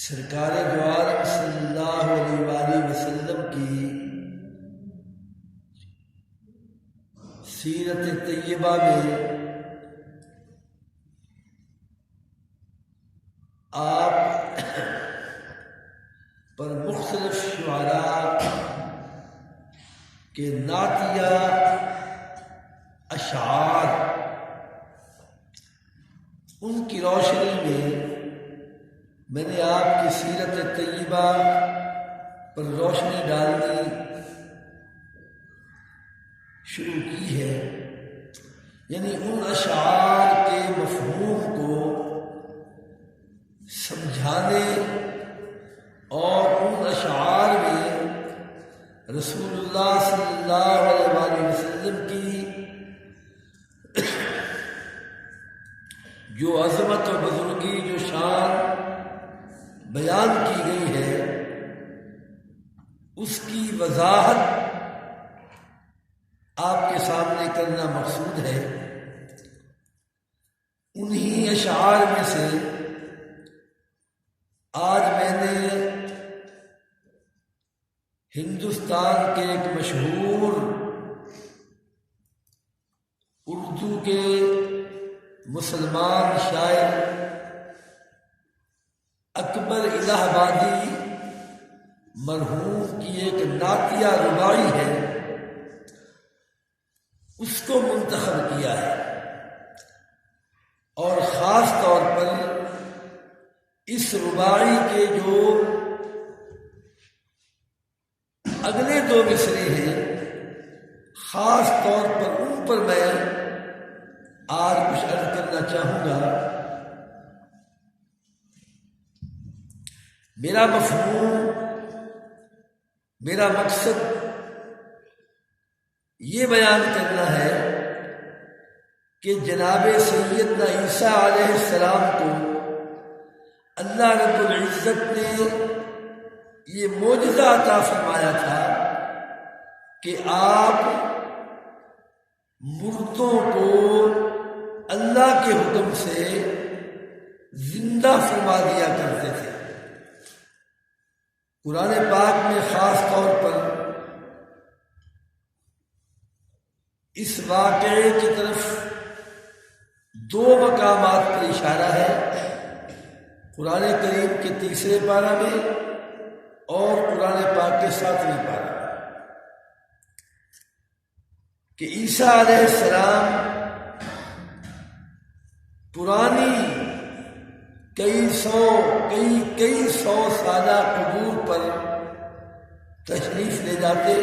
سرکار دو عالم صلی اللہ علیہ وآلہ وسلم کی سیرت طیبہ میں آپ پر مختلف شعراء کے نعتیہ اشعار، ان کی روشنی میں نے آپ کی سیرت طیبہ پر روشنی ڈالنی شروع کی ہے، یعنی ان اشعار کے مفہوم کو سمجھانے اور ان اشعار میں رسول اللہ صلی اللہ علیہ وآلہ وسلم کی جو عظمت و بزرگی، جو شان بیان کی گئی ہے، اس کی وضاحت آپ کے سامنے کرنا مقصود ہے۔ انہی اشعار میں سے آج میں نے ہندوستان کے ایک مشہور اردو کے مسلمان شاعر اکبر الہ آبادی مرحوم کی ایک نعتیہ رباعی ہے، اس کو منتخب کیا ہے، اور خاص طور پر اس رباعی کے جو اگلے دو مصرے ہیں، خاص طور پر ان پر میں آج کچھ عرض کرنا چاہوں گا۔ میرا مفہوم، میرا مقصد یہ بیان کرنا ہے کہ جناب سیدنا عیسیٰ علیہ السلام کو اللہ رب العزت نے یہ معجزہ عطا فرمایا تھا کہ آپ مردوں کو اللہ کے حکم سے زندہ فرما دیا کرتے تھے۔ قرآن پاک میں خاص طور پر اس واقعے کی طرف دو مقامات پر اشارہ ہے، قرآن کریم کے 3 پارہ میں اور قرآن پاک کے 7 پارہ میں، کہ عیسیٰ علیہ السلام پرانی کئی سو سالہ قبور پر تشریف لے جاتے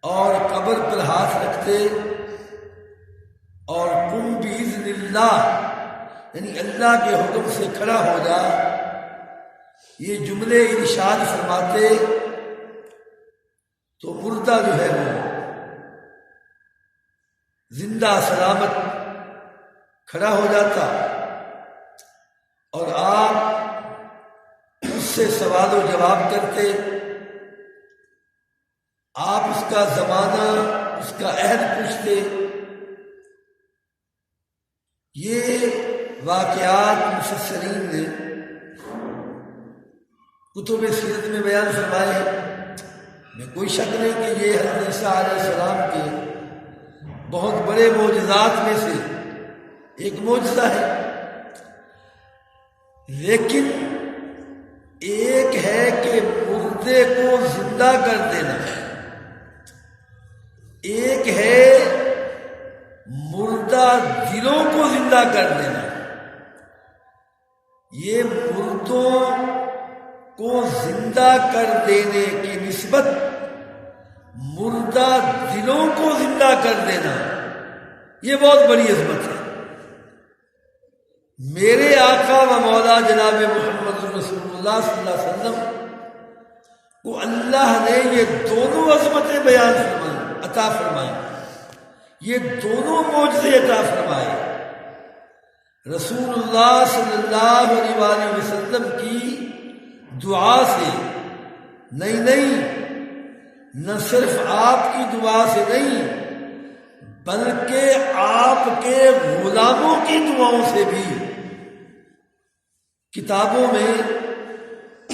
اور قبر پر ہاتھ رکھتے اور قم بإذن اللہ، یعنی اللہ کے حکم سے کھڑا ہو جا، یہ جملے ارشاد فرماتے تو مردہ جو ہے وہ زندہ سلامت کھڑا ہو جاتا، اور آپ اس سے سوال و جواب کرتے، آپ اس کا زمانہ، اس کا عہد پوچھتے۔ یہ واقعات مفسرین نے کتب سیرت میں بیان فرمائے ہیں، میں کوئی شک نہیں کہ یہ حضرت عیسیٰ علیہ السلام کے بہت بڑے معجزات میں سے ایک معجزہ ہے، لیکن ایک ہے کہ مردے کو زندہ کر دینا، ایک ہے مردہ دلوں کو زندہ کر دینا۔ یہ مردوں کو زندہ کر دینے کی نسبت مردہ دلوں کو زندہ کر دینا، یہ بہت بڑی عظمت ہے۔ میرے آقا و مولا جناب محمد رسول اللہ صلی اللہ علیہ وسلم کو اللہ نے یہ دونوں عظمتیں بیان فرمائیں، عطا فرمائیں، یہ دونوں معجزے عطا فرمائے۔ رسول اللہ صلی اللہ علیہ وآلہ وسلم کی دعا سے نہیں، نہ صرف آپ کی دعا سے نہیں، بلکہ آپ کے غلاموں کی دعاؤں سے بھی کتابوں میں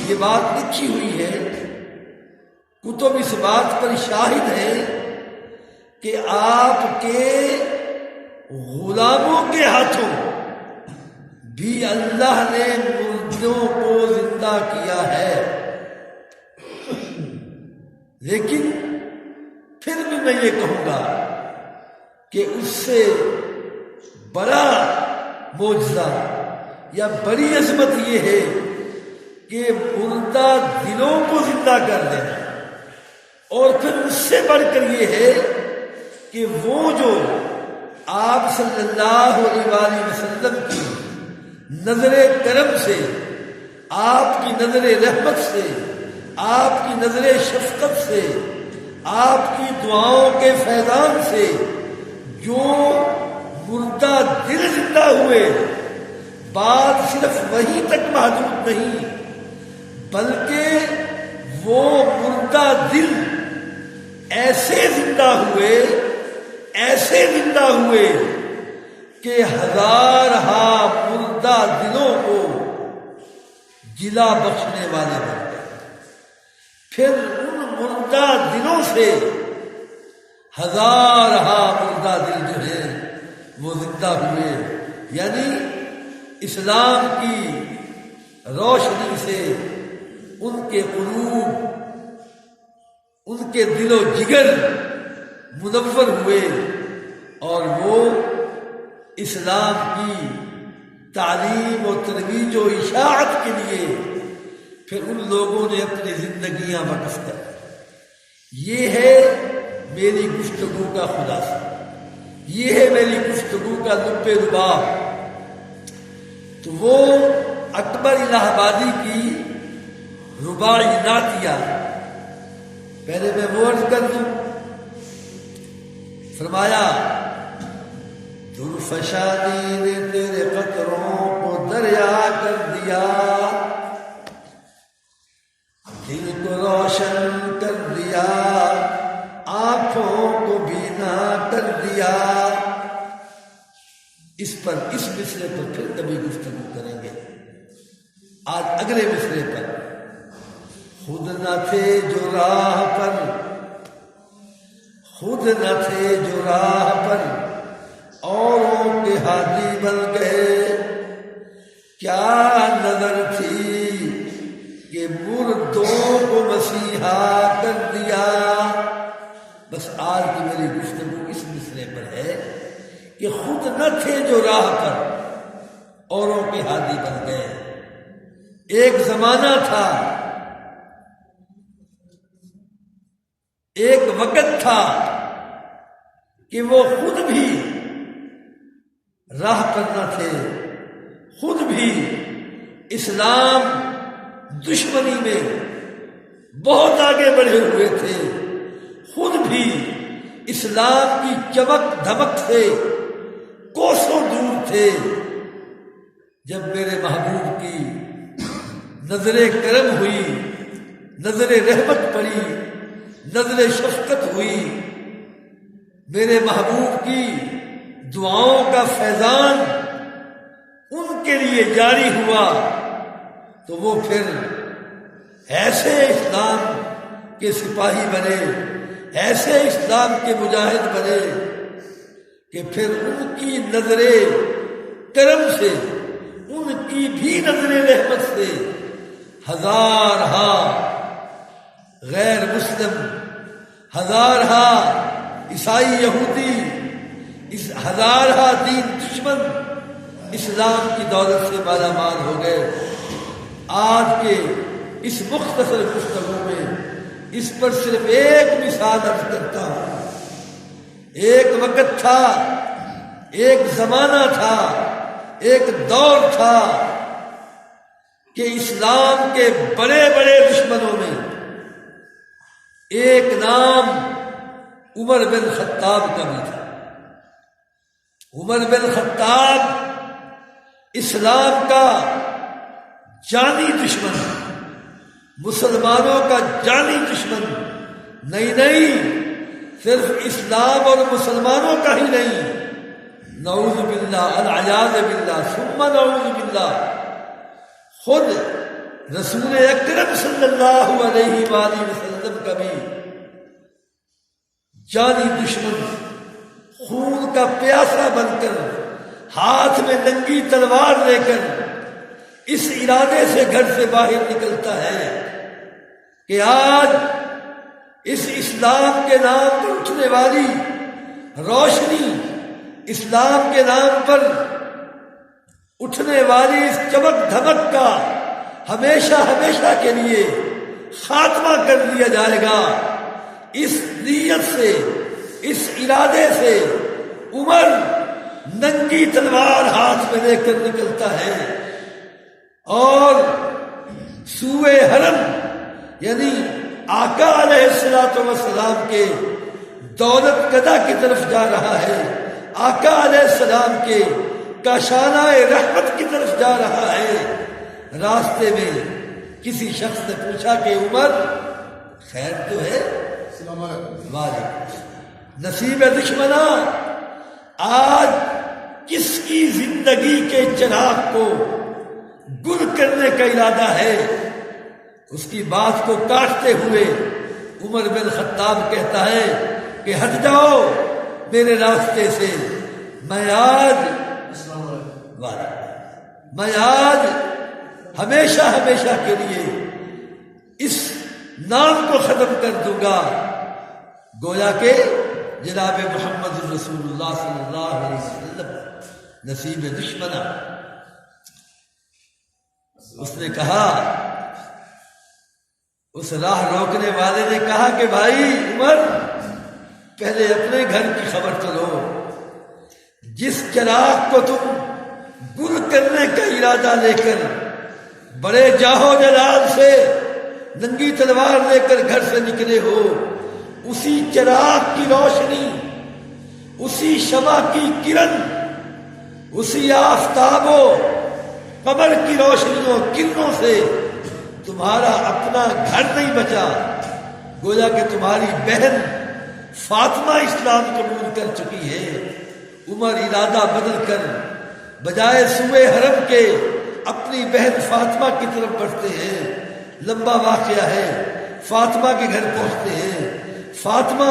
یہ بات لکھی ہوئی ہے، کتب اس بات پر شاہد ہے کہ آپ کے غلاموں کے ہاتھوں بھی اللہ نے مردوں کو زندہ کیا ہے۔ لیکن پھر بھی میں یہ کہوں گا کہ اس سے بڑا معجزہ یا بڑی عظمت یہ ہے کہ مردہ دلوں کو زندہ کر دینا، اور پھر اس سے بڑھ کر یہ ہے کہ وہ جو آپ صلی اللہ علیہ وآلہ وسلم کی نظر کرم سے، آپ کی نظر رحمت سے، آپ کی نظر شفقت سے، آپ کی دعاؤں کے فیضان سے جو مردہ دل زندہ ہوئے، بات صرف وہیں تک محدود نہیں بلکہ وہ مردہ دل ایسے زندہ ہوئے، ایسے زندہ ہوئے کہ ہزارہا مردہ دلوں کو جلا بخشنے والے بن گئے۔ پھر ان مردہ دلوں سے ہزارہا مردہ دل جو ہیں وہ زندہ ہوئے، یعنی اسلام کی روشنی سے ان کے قلوب، ان کے دل و جگر منور ہوئے، اور وہ اسلام کی تعلیم و ترویج و اشاعت کے لیے پھر ان لوگوں نے اپنی زندگیاں وقف کر۔ یہ ہے میری گفتگو کا خلاصہ، یہ ہے میری گفتگو کا لب لباب۔ تو وہ اکبر الہ آبادی کی رباعی نعتیہ، پہلے میں وہ عرض کر دوں، فرمایا درفشانی نے تیرے قطروں کو دریا کر دیا، دل کو روشن کر دیا، آنکھوں کو بینا کر دیا۔ اس مصرے پر پھر کبھی گفتگو کریں گے۔ آج اگلے مصرے پر، خود نہ تھے جو راہ پر، خود نہ تھے جو راہ پر، اوروں کے ہادی بن گئے، کیا نظر تھی کہ مردوں کو مسیحا کر دیا۔ بس آج کی میری گفتگو اس مصرے پر ہے کہ خود نہ تھے جو راہ پر، اوروں کے ہادی بن گئے۔ ایک زمانہ تھا، ایک وقت تھا کہ وہ خود بھی راہ پر نہ تھے، خود بھی اسلام دشمنی میں بہت آگے بڑھے ہوئے تھے، خود بھی اسلام کی چمک دھمک سے کوسوں دور تھے۔ جب میرے محبوب کی نظر کرم ہوئی، نظر رحمت پڑی، نظر شفقت ہوئی، میرے محبوب کی دعاؤں کا فیضان ان کے لیے جاری ہوا، تو وہ پھر ایسے اسلام کے سپاہی بنے، ایسے اسلام کے مجاہد بنے کہ پھر ان کی نظر کرم سے، ان کی بھی نظر رحمت سے ہزارہا غیر مسلم، ہزارہا عیسائی یہودی، اس ہزارہا دین دشمن اسلام کی دولت سے مالا مال ہو گئے۔ آج کے اس مختصر گفتگو میں اس پر صرف ایک مثال عرض کرتا ہوں۔ ایک وقت تھا، ایک زمانہ تھا، ایک دور تھا کہ اسلام کے بڑے بڑے دشمنوں میں ایک نام عمر بن خطاب کا بھی تھا۔ عمر بن خطاب اسلام کا جانی دشمن، مسلمانوں کا جانی دشمن، نہیں صرف اسلام اور مسلمانوں کا ہی نہیں، نعوذ باللہ، العیاذ باللہ، ثم نعوذ باللہ، خود رسول اکرم صلی اللہ علیہ وآلہ وسلم کا بھی جانی دشمن خون کا پیاسا بن کر ہاتھ میں ننگی تلوار لے کر اس ارادے سے گھر سے باہر نکلتا ہے کہ آج اس اسلام کے نام پر اٹھنے والی روشنی، اسلام کے نام پر اٹھنے والی اس چمک دھمک کا ہمیشہ ہمیشہ کے لیے خاتمہ کر دیا جائے گا۔ اس نیت سے، اس ارادے سے عمر ننگی تلوار ہاتھ میں لے کر نکلتا ہے اور سوئے حرم یعنی آقا علیہ الصلوۃ والسلام کے دولت قدا کی طرف جا رہا ہے، آقا علیہ السلام کے کاشانہ رحمت کی طرف جا رہا ہے۔ راستے میں کسی شخص نے پوچھا کہ عمر خیر تو ہے؟ السلام علیکم۔ وعلیکم۔ نصیب دشمنا، آج کس کی زندگی کے چراغ کو گل کرنے کا ارادہ ہے؟ اس کی بات کو کاٹتے ہوئے عمر بن خطاب کہتا ہے کہ ہٹ جاؤ میرے راستے سے، میں آج ہمیشہ ہمیشہ کے لیے اس نام کو ختم کر دوں گا۔ گویا کہ جناب محمد رسول اللہ صلی اللہ علیہ وسلم نصیب دشمنا، اس نے کہا، اس راہ روکنے والے نے کہا کہ بھائی عمر پہلے اپنے گھر کی خبر تو لو، جس چراغ کو تم گل کرنے کا ارادہ لے کر بڑے جاہو جلال سے ننگی تلوار لے کر گھر سے نکلے ہو، اسی چراغ کی روشنی، اسی شمع کی کرن، اسی آفتاب و قمر کی روشنیوں کرنوں سے تمہارا اپنا گھر نہیں بچا۔ گویا کہ تمہاری بہن فاطمہ اسلام قبول کر چکی ہے۔ عمر ارادہ بدل کر بجائے سوئے حرم کے اپنی بہن فاطمہ کی طرف بڑھتے ہیں۔ لمبا واقعہ ہے، فاطمہ کے گھر پہنچتے ہیں۔ فاطمہ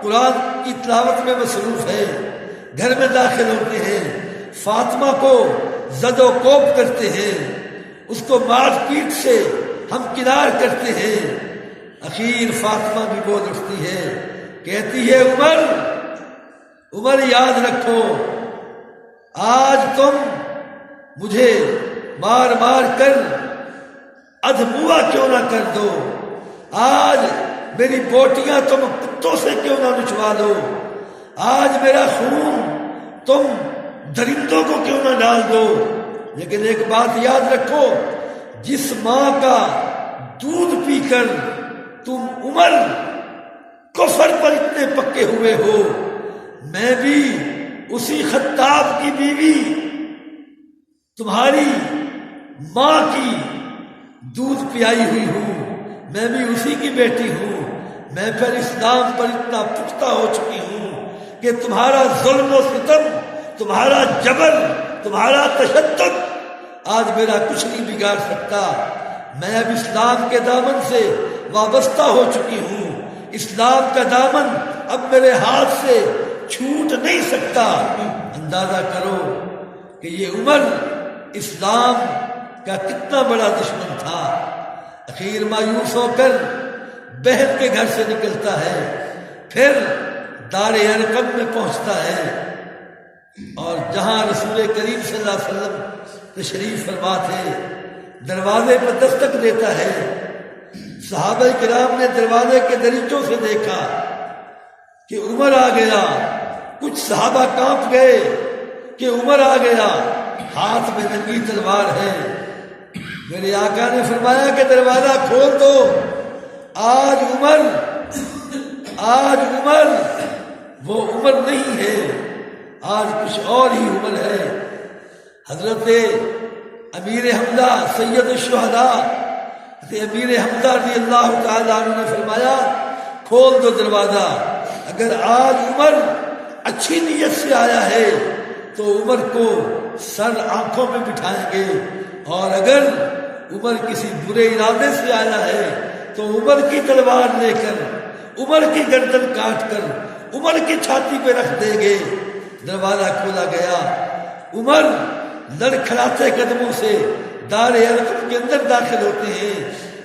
قرآن کی تلاوت میں مصروف ہے، گھر میں داخل ہوتے ہیں، فاطمہ کو زد و کوب کرتے ہیں، اس کو مار پیٹ سے ہم کنار کرتے ہیں۔ اخیر فاطمہ بھی بول اٹھتی ہے، کہتی ہے عمر یاد رکھو، آج تم مجھے مار مار کر ادھموا کیوں نہ کر دو، آج میری بوٹیاں تم کتوں سے کیوں نہ نچوا دو، آج میرا خون تم درندوں کو کیوں نہ ڈال دو، لیکن ایک بات یاد رکھو، جس ماں کا دودھ پی کر تم عمر کفر پر اتنے پکے ہوئے ہو، میں بھی اسی خطاب کی بیوی تمہاری ماں کی دودھ پیائی ہوئی ہوں، میں بھی اسی کی بیٹی ہوں، میں پھر اسلام پر اتنا پختہ ہو چکی ہوں کہ تمہارا ظلم و ستم، تمہارا جبر، تمہارا تشدد آج میرا کچھ نہیں بگاڑ سکتا۔ میں اب اسلام کے دامن سے وابستہ ہو چکی ہوں، اسلام کا دامن اب میرے ہاتھ سے چھوٹ نہیں سکتا۔ اندازہ کرو کہ یہ عمر اسلام کا کتنا بڑا دشمن تھا۔ اخیر مایوس ہو کر بہن کے گھر سے نکلتا ہے، پھر دار ارقم میں پہنچتا ہے، اور جہاں رسول کریم صلی اللہ علیہ وسلم تشریف فرما تھے، دروازے پر دستک دیتا ہے۔ صحابہ کرام نے دروازے کے دریچوں سے دیکھا کہ عمر آ گیا، کچھ صحابہ کانپ گئے کہ عمر آ گیا، ہاتھ میں ننگی تلوار ہے۔ میرے آقا نے فرمایا کہ دروازہ کھول دو، آج عمر وہ عمر نہیں ہے، آج کچھ اور ہی عمر ہے۔ حضرت امیر حمزہ سید الشہداء امیر حمزہ رضی اللہ تعالیٰ عنہ نے فرمایا کھول دو دروازہ، اگر آج عمر اچھی نیت سے آیا ہے تو عمر کو سر آنکھوں میں بٹھائیں گے، اور اگر عمر کسی برے ارادے سے آیا ہے تو عمر کی تلوار لے کر عمر کی گردن کاٹ کر عمر کی چھاتی پہ رکھ دیں گے۔ دروازہ کھولا گیا، عمر لڑکھڑاتے قدموں سے دار ارقم کے اندر داخل ہوتے ہیں۔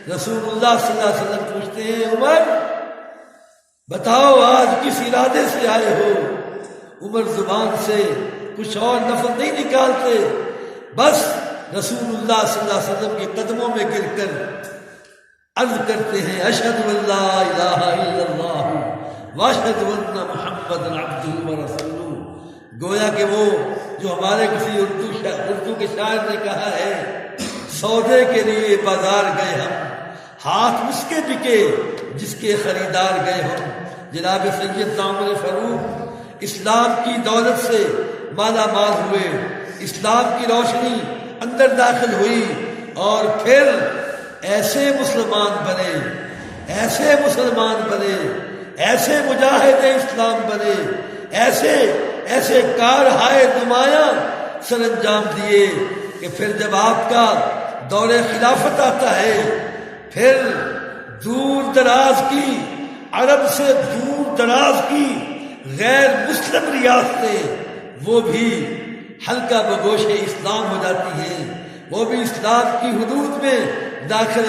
رسول اللہ صلی اللہ علیہ وسلم پوچھتے ہیں، عمر بتاؤ آج کس ارادے سے آئے ہو؟ عمر زبان سے کچھ اور لفظ نہیں نکالتے، بس رسول اللہ صلی اللہ علیہ وسلم کے قدموں میں گر کر عرض کرتے ہیں، اشہد ان لا الہ الا اللہ واشہد ان محمد عبدہ ورسولہ۔ گویا کہ وہ جو ہمارے کسی اردو کے شاعر نے کہا ہے، سودے کے لیے بازار گئے ہم، ہاتھ مسکے بکے جس کے خریدار گئے ہم۔ جناب سیدنا عمر فاروق اسلام کی دولت سے مالا مال ہوئے، اسلام کی روشنی اندر داخل ہوئی، اور پھر ایسے مسلمان بنے، ایسے مسلمان بنے، ایسے مجاہد اسلام بنے، ایسے کارہائے نمایاں سر انجام دیے کہ پھر جب آپ کا دور خلافت آتا ہے، پھر دور دراز کی عرب سے دور دراز کی غیر مسلم ریاستیں وہ بھی حلقہ بگوش اسلام ہو جاتی ہیں، وہ بھی اسلام کی حدود میں داخل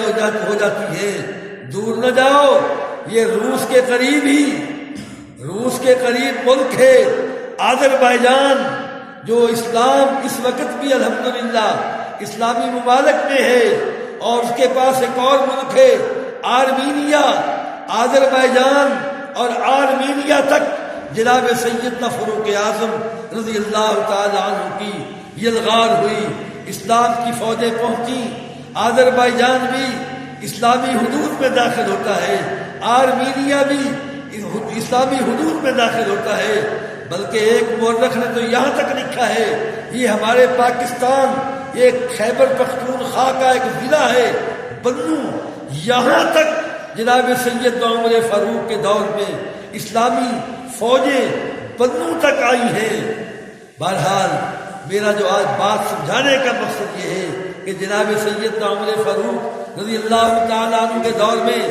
ہو جاتی ہیں۔ دور نہ جاؤ، یہ روس کے قریب ملک ہے آذربائیجان، جو اسلام اس وقت بھی الحمدللہ اسلامی ممالک میں ہے، اور اس کے پاس ایک اور ملک ہے آرمینیا۔ آذربائیجان اور آرمینیا تک جناب سیدنا فاروق اعظم رضی اللہ تعالی عنہ کی یلغار ہوئی، اسلام کی فوجیں پہنچی، آذربائیجان بھی اسلامی حدود میں داخل ہوتا ہے، آرمینیا بھی اسلامی حدود میں داخل ہوتا ہے، بلکہ ایک مورخ نے تو یہاں تک لکھا ہے، یہ ہمارے پاکستان ایک خیبر پختونخوا کا ایک ضلع ہے بنو، یہاں تک جناب سیدنا عمر فاروق کے دور میں اسلامی فوجیں بنو تک آئی ہیں۔ بہرحال میرا جو آج بات سمجھانے کا مقصد یہ ہے کہ جناب سیدنا عمر فاروق رضی اللہ تعالیٰ عنہ کے دور میں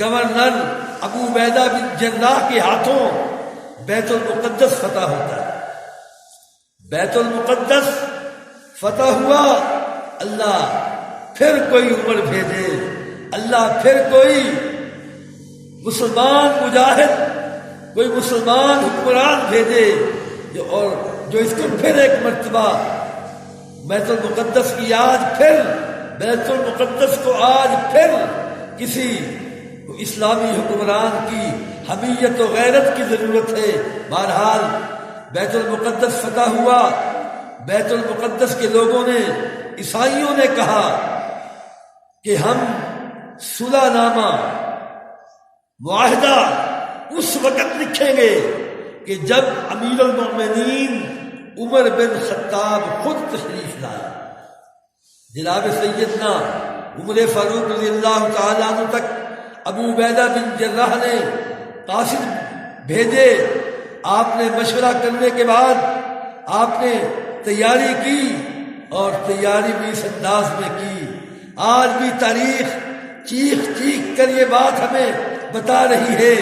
گورنر ابو عبیدہ بن جراح کے ہاتھوں بیت المقدس فتح ہوتا ہے۔ بیت المقدس فتح ہوا، اللہ پھر کوئی عمر بھیجے، اللہ پھر کوئی مسلمان مجاہد، کوئی مسلمان حکمران بھیجے جو اس کو پھر ایک مرتبہ بیت المقدس کی بیت المقدس کو آج پھر کسی اسلامی حکمران کی حمیت و غیرت کی ضرورت ہے۔ بہرحال بیت المقدس فتح ہوا، بیت المقدس کے لوگوں نے، عیسائیوں نے کہا کہ ہم صلح نامہ معاہدہ اس وقت لکھیں گے کہ جب امیر المؤمنین عمر بن خطاب خود تشریف لائے۔ جناب سیدنا عمر فاروق رضی اللہ تعالیٰ عنہ تک ابو عبیدہ بن جراح نے قاصد بھیجے، آپ نے مشورہ کرنے کے بعد آپ نے تیاری کی، اور تیاری بھی اس انداز میں کی۔ آج بھی تاریخ چیخ چیخ کر یہ بات ہمیں بتا رہی ہے،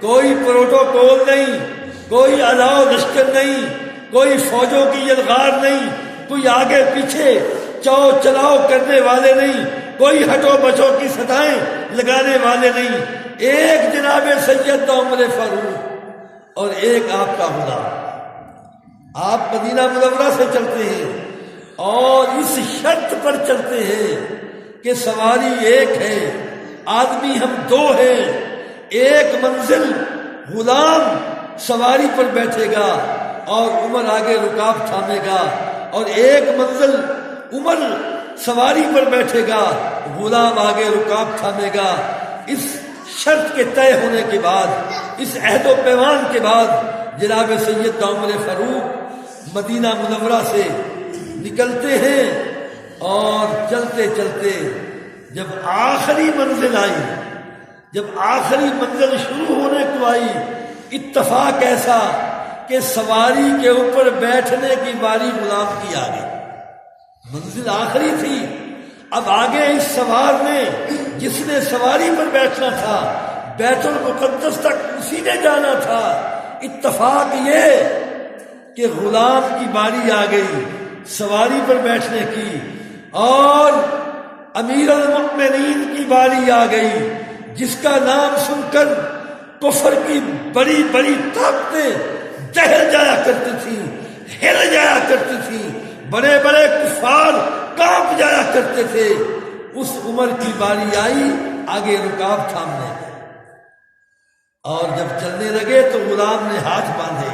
کوئی پروٹوکول نہیں، کوئی الاؤ لشکر نہیں، کوئی فوجوں کی یلغار نہیں، کوئی آگے پیچھے چاؤ چلاؤ کرنے والے نہیں، کوئی ہٹو بچو کی صدائیں لگانے والے نہیں، ایک جناب سیدنا عمر فاروق اور ایک آپ کا غلام۔ آپ مدینہ منورہ سے چلتے ہیں اور اس شرط پر چلتے ہیں کہ سواری ایک ہے، آدمی ہم دو ہیں، ایک منزل غلام سواری پر بیٹھے گا اور عمر آگے رکاب تھامے گا، اور ایک منزل عمر سواری پر بیٹھے گا، غلام آگے رکاب تھامے گا۔ اس شرط کے طے ہونے کے بعد، اس عہد و پیمان کے بعد جناب سیدنا عمر فاروق مدینہ منورہ سے نکلتے ہیں، اور چلتے چلتے جب آخری منزل آئی، جب آخری منزل شروع ہونے کو آئی، اتفاق ایسا کہ سواری کے اوپر بیٹھنے کی باری غلام کی آ گئی۔ منزل آخری تھی، اب آگے اس سوار نے جس نے سواری پر بیٹھنا تھا بیت المقدس تک اسی نے جانا تھا. اتفاق یہ کہ غلام کی باری آ گئی سواری پر بیٹھنے کی اور امیر المؤمنین کی باری آ گئی جس کا نام سن کر کفر کی بڑی بڑی طاقتیں دہل جایا کرتی تھیں، ہل جایا کرتی تھیں، بڑے بڑے کفار کانپ جایا کرتے تھے. اس عمر کی باری آئی آگے رکاب تھامنے اور جب چلنے لگے تو غلام نے ہاتھ باندھے.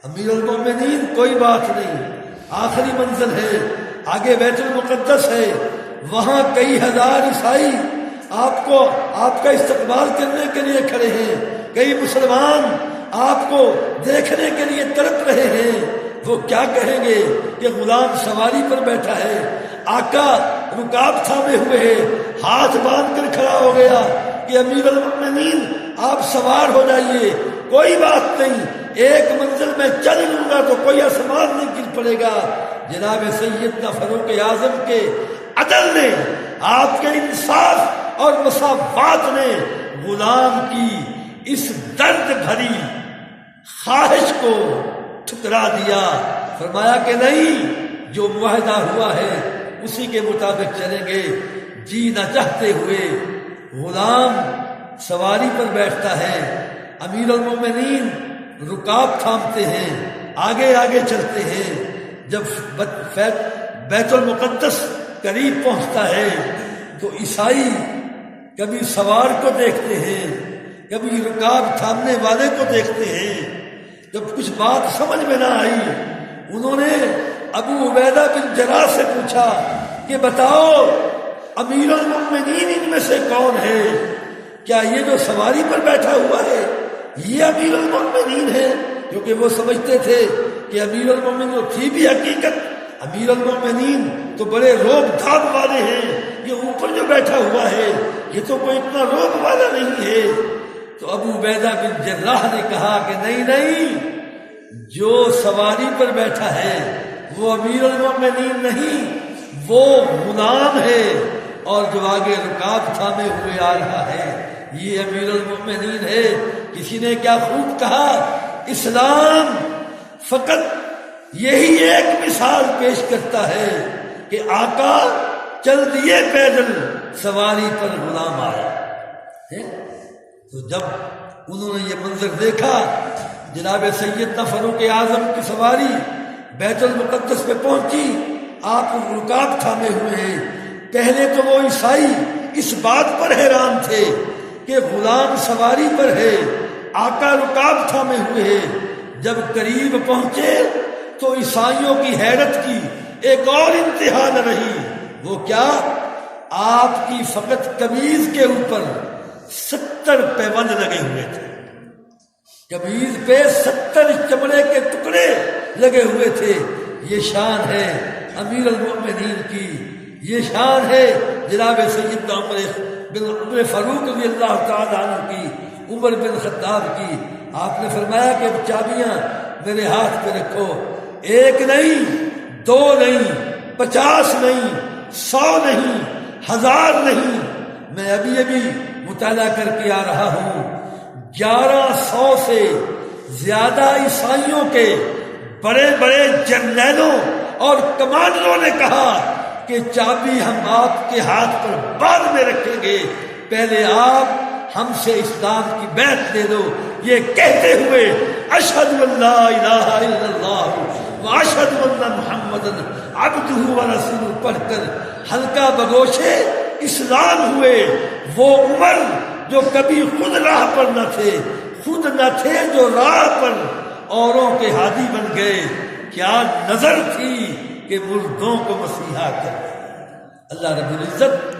امیر المومنین کوئی بات نہیں، آخری منزل ہے، آگے بیت المقدس ہے، وہاں کئی ہزار عیسائی آپ کا استقبال کرنے کے لیے کھڑے ہیں، کئی مسلمان آپ کو دیکھنے کے لیے تڑپ رہے ہیں. وہ کیا کہیں گے کہ غلام سواری پر بیٹھا ہے، آقا رکاب تھامے ہوئے ہیں، ہاتھ باندھ کر کھڑا ہو گیا کہ امیر المؤمنین آپ سوار ہو جائیے، کوئی بات نہیں، ایک منزل میں چل لوں گا تو کوئی آسمان نہیں گر پڑے گا. جناب سیدنا فاروق اعظم کے عدل نے، آپ کے انصاف اور مساوات نے غلام کی اس درد بھری خواہش کو ٹھکرا دیا. فرمایا کہ نہیں، جو معاہدہ ہوا ہے اسی کے مطابق چلیں گے. جی نہ چاہتے ہوئے غلام سواری پر بیٹھتا ہے، امیر المومنین رکاب تھامتے ہیں، آگے آگے چلتے ہیں. جب بیت المقدس قریب پہنچتا ہے تو عیسائی کبھی سوار کو دیکھتے ہیں، کبھی رکاب تھامنے والے کو دیکھتے ہیں. جب کچھ بات سمجھ میں نہ آئی انہوں نے ابو عبیدہ بن جراح سے پوچھا کہ بتاؤ امیر المؤمنین ان میں سے کون ہے؟ کیا یہ جو سواری پر بیٹھا ہوا ہے یہ امیر المؤمنین ہے؟ کیونکہ وہ سمجھتے تھے کہ امیر المؤمنین تھی بھی حقیقت امیر المؤمنین تو بڑے روب دھاب والے ہیں، یہ اوپر جو بیٹھا ہوا ہے یہ تو کوئی اتنا روب والا نہیں ہے. تو ابو عبیدہ بن جراح نے کہا کہ نہیں، جو سواری پر بیٹھا ہے وہ امیر المؤمنین نہیں، وہ غلام ہے، اور جو آگے رکاب تھامے ہوئے آ رہا ہے یہ امیر المؤمنین ہے. کسی نے کیا خوب کہا، اسلام فقط یہی ایک مثال پیش کرتا ہے کہ آقا چل دیے پیدل، سواری پر غلام آیا. تو جب انہوں نے یہ منظر دیکھا، جناب سیدنا فاروق اعظم کی سواری بیت المقدس پہ پہنچی، آپ رکاب تھامے ہوئے ہیں. پہلے تو وہ عیسائی اس بات پر حیران تھے کہ غلام سواری پر ہے، آقا رکاب تھامے ہوئے ہیں. جب قریب پہنچے تو عیسائیوں کی حیرت کی ایک اور انتہا نہ رہی. وہ کیا؟ آپ کی فقط قمیض کے اوپر 70 پیوند لگے ہوئے تھے، قمیض پہ 70 چمڑے کے ٹکڑے لگے ہوئے تھے. یہ شان ہے امیر المؤمنین کی، یہ شان ہے جناب سیدنا عمر فاروق رضی اللہ تعالیٰ عنہ کی، عمر بن خطاب کی. آپ نے فرمایا کہ چابیاں میرے ہاتھ پہ رکھو، 1 نہیں، 2 نہیں، 50 نہیں، 100 نہیں، 1000 نہیں. میں ابھی مطالعہ کر کے آ رہا ہوں، 1100 سے زیادہ عیسائیوں کے بڑے بڑے جرنیلوں اور کمانڈروں نے کہا کہ چابی ہم آپ کے ہاتھ پر بعد میں رکھیں گے، پہلے آپ ہم سے اسلام کی بیعت دے دو. یہ کہتے ہوئے اشہد ان لا الہ الا اللہ واشہد ان محمد عبدہ ورسولہ پڑھ کر ہلکا بگوشے اسلام ہوئے. وہ عمر جو کبھی خود راہ پر نہ تھے جو راہ پر اوروں کے ہادی بن گئے. کیا نظر تھی کہ مردوں کو مسیحا کر. اللہ رب العزت